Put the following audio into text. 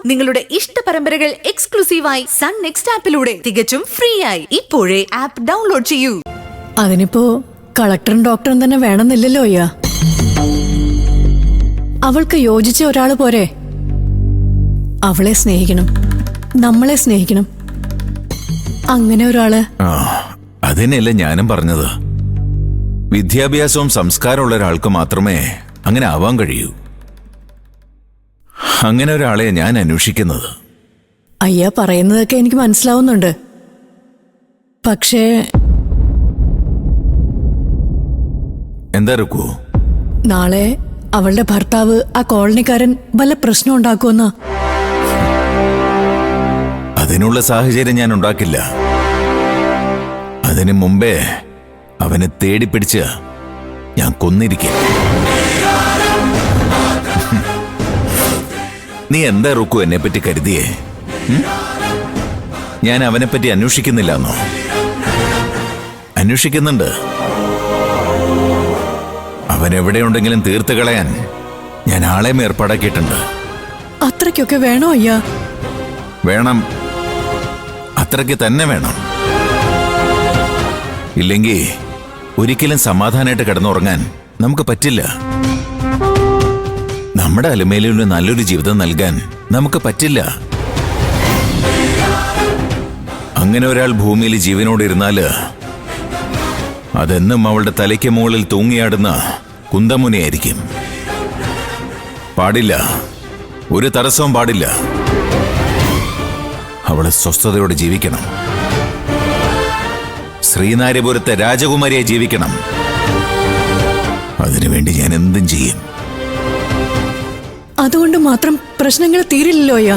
നിങ്ങളുടെ ഇഷ്ട പരമ്പരകൾ എക്സ്ക്ലൂസീവായി സൺ നെക്സ്റ്റ് ആപ്പിലൂടെ തികച്ചും ഫ്രീ ആയി ഇപ്പോഴേ ആപ്പ് ഡൗൺലോഡ് ചെയ്യൂ. അതിനിപ്പോ കളക്ടറും ഡോക്ടറും തന്നെ വേണമെന്നില്ലല്ലോ അയ്യാ. അവൾക്ക് യോജിച്ച ഒരാള് പോരെ. അവളെ സ്നേഹിക്കണം, നമ്മളെ സ്നേഹിക്കണം. അങ്ങനെ ഒരാള്. അതിനല്ലേ ഞാനും പറഞ്ഞത്. വിദ്യാഭ്യാസവും സംസ്കാരമുള്ള ഒരാൾക്ക് മാത്രമേ അങ്ങനെ ആവാൻ കഴിയൂ. അങ്ങനെ ഒരാളെ ഞാൻ അന്വേഷിക്കുന്നത്. അയ്യാ പറയുന്നതൊക്കെ എനിക്ക് മനസ്സിലാവുന്നുണ്ട്. പക്ഷേ എന്താ റുക്കു? നാളെ അവളുടെ ഭർത്താവ് ആ കോളനിക്കാരൻ വല്ല പ്രശ്നം ഉണ്ടാക്കുമെന്നാ. അതിനുള്ള സാഹചര്യം ഞാൻ ഉണ്ടാക്കില്ല. അതിനു മുമ്പേ അവനെ തേടിപ്പിടിച്ച് ഞാൻ കൊന്നിരിക്കും. നീ എന്താ റുക്കു എന്നെപ്പറ്റി കരുതിയേ? ഞാൻ അവനെപ്പറ്റി അന്വേഷിക്കുന്നില്ലെന്നോ? അന്വേഷിക്കുന്നുണ്ട്. അവൻ എവിടെയുണ്ടെങ്കിലും തീർത്ത് കളയാൻ ഞാൻ ആളെയും ഏർപ്പാടാക്കിയിട്ടുണ്ട്. അത്രയ്ക്കൊക്കെ വേണോ അയ്യാ? വേണം, അത്രയ്ക്ക് തന്നെ വേണം. ഇല്ലെങ്കിൽ ഒരിക്കലും സമാധാനമായിട്ട് കിടന്നുറങ്ങാൻ നമുക്ക് പറ്റില്ല. നമ്മുടെ അലമേലിന് നല്ലൊരു ജീവിതം നൽകാൻ നമുക്ക് പറ്റില്ല. അങ്ങനെ ഒരാൾ ഭൂമിയിൽ ജീവനോട് ഇരുന്നാല് അതെന്നും അവളുടെ തലയ്ക്ക് മുകളിൽ തൂങ്ങിയാടുന്ന കുന്തമുനയായിരിക്കും. പാടില്ല, ഒരു തടസ്സവും പാടില്ല. അവള് സ്വസ്ഥതയോടെ ജീവിക്കണം. ശ്രീനാര്യപുരത്തെ രാജകുമാരിയെ ജീവിക്കണം. അതിനുവേണ്ടി ഞാൻ എന്തും ചെയ്യും. അതുകൊണ്ട് മാത്രം പ്രശ്നങ്ങൾ തീരില്ലല്ലോ അയ്യാ.